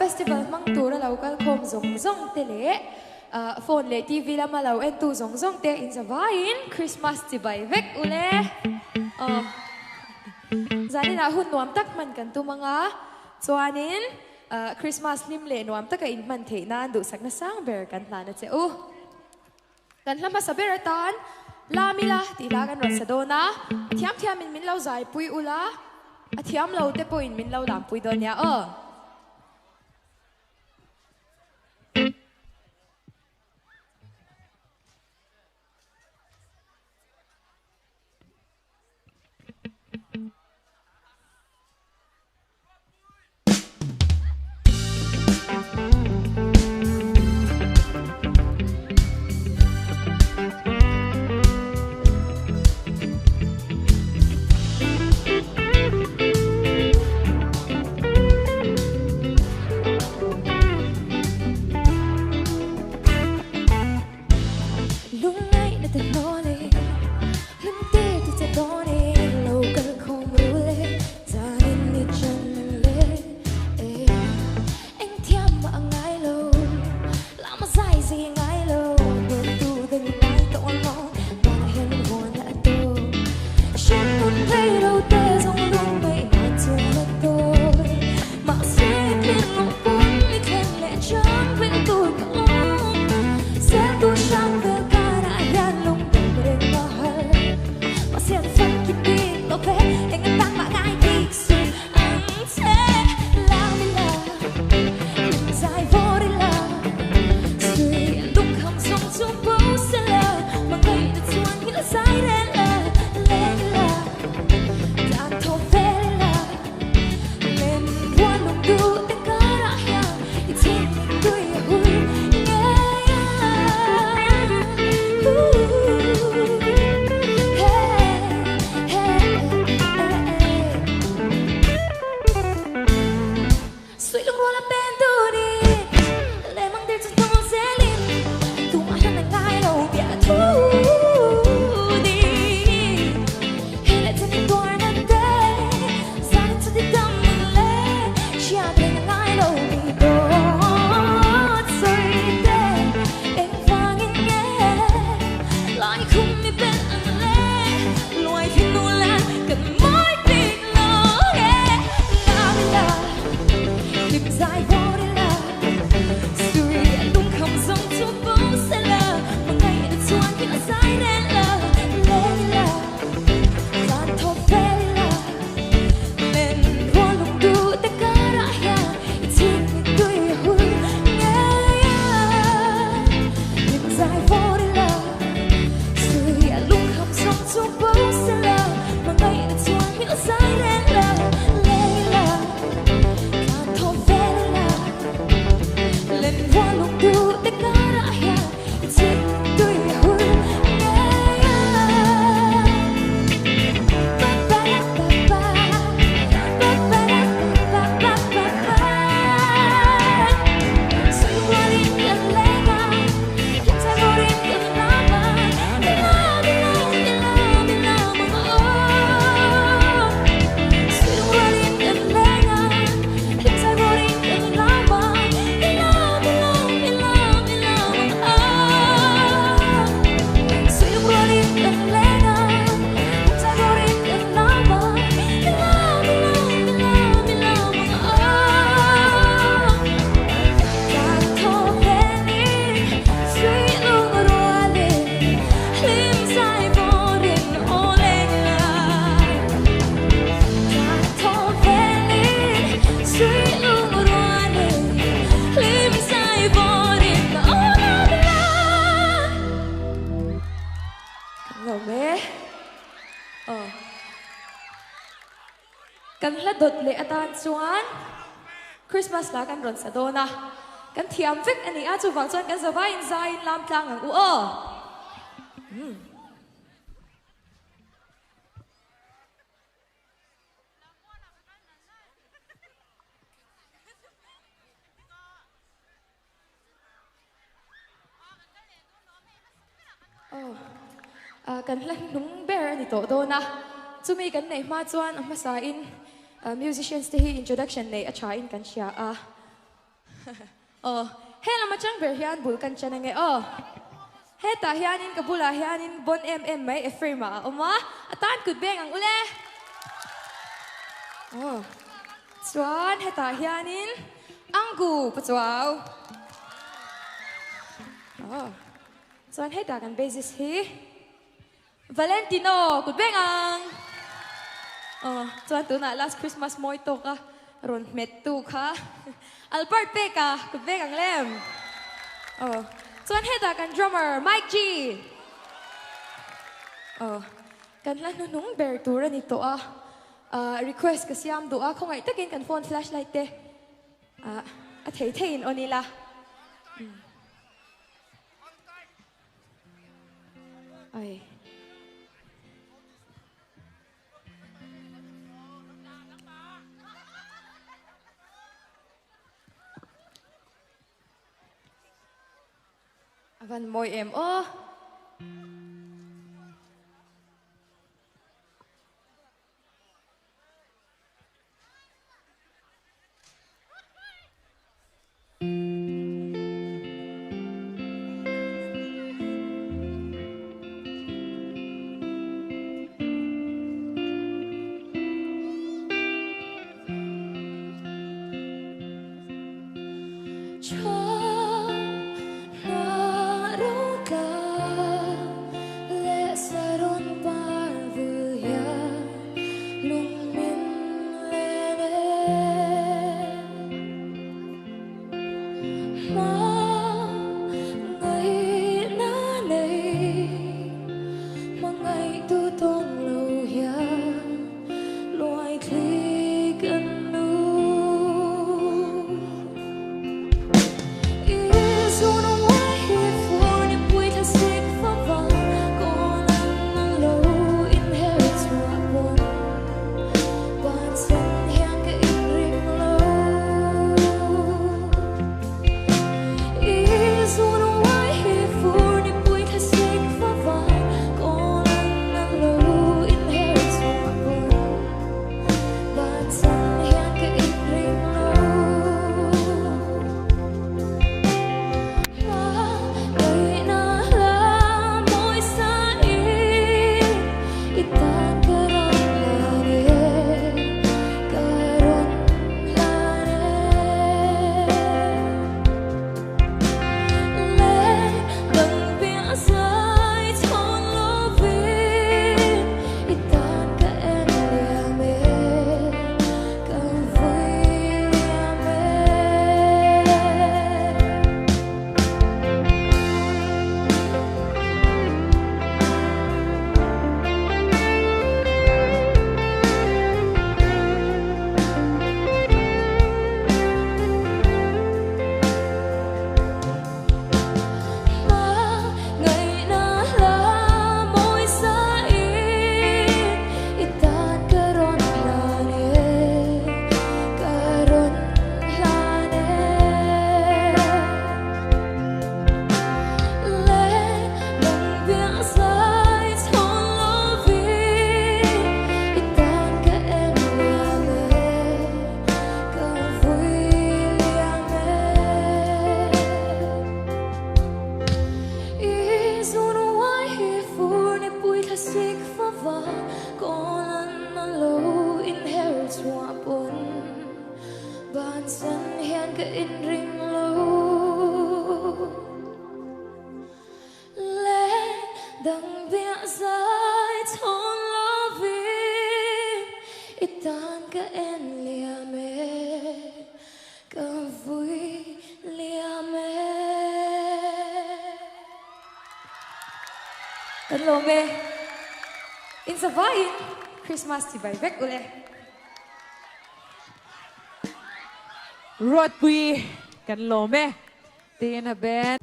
festival mang tu ra local khom zong zong te le phone le TV la malo en tu zong zong te in zavain Christmas ti bai vek ule zani na hun nuam tak man kan tu mga chuanin Christmas nim le nuam tak in man the na du sak na sang ber kan la na che u kan lama sa beratan lamila ti la kan ron sa dona thiam thiam min lo zai pui ula thiam lo te po in min lo lam pui don ya kan la dot le atan chuan Christmas la kan ron sa dona kan thiam vek ani a chu wang chuan kan zawa in za in lam tlang ang u kan la nung ber ni to dona chumi kan nei ma chuan a masa in musicians te hi introduction nei a tha in kan sia He Lamah chang ber hian bul kan chana nge he ta hianin kabula hianin Bawn mai efrema oma atan kut beng ang ule chuan he ta hianin anggu pachuaw chuan he ta kan basis hi Valentino kut beng ang chuan tuna last Christmas moi to ka ron met tu ka Albert Peka kut beng ang lem chuan he ta kan drummer Mike G kan lan nung ber tura nito request ka siam do kung ay takin kan phone flashlight te at hey onila ay avan moy Ruatpuii Bawn sân hiên cái in ring lâu lên đằng bia dài thôn lo vì ít tan cái em lia mê cả vui lia mê kan lo mê in sa vain Christmas ti bay vek ule Ruatpuii kan lo me tin a ben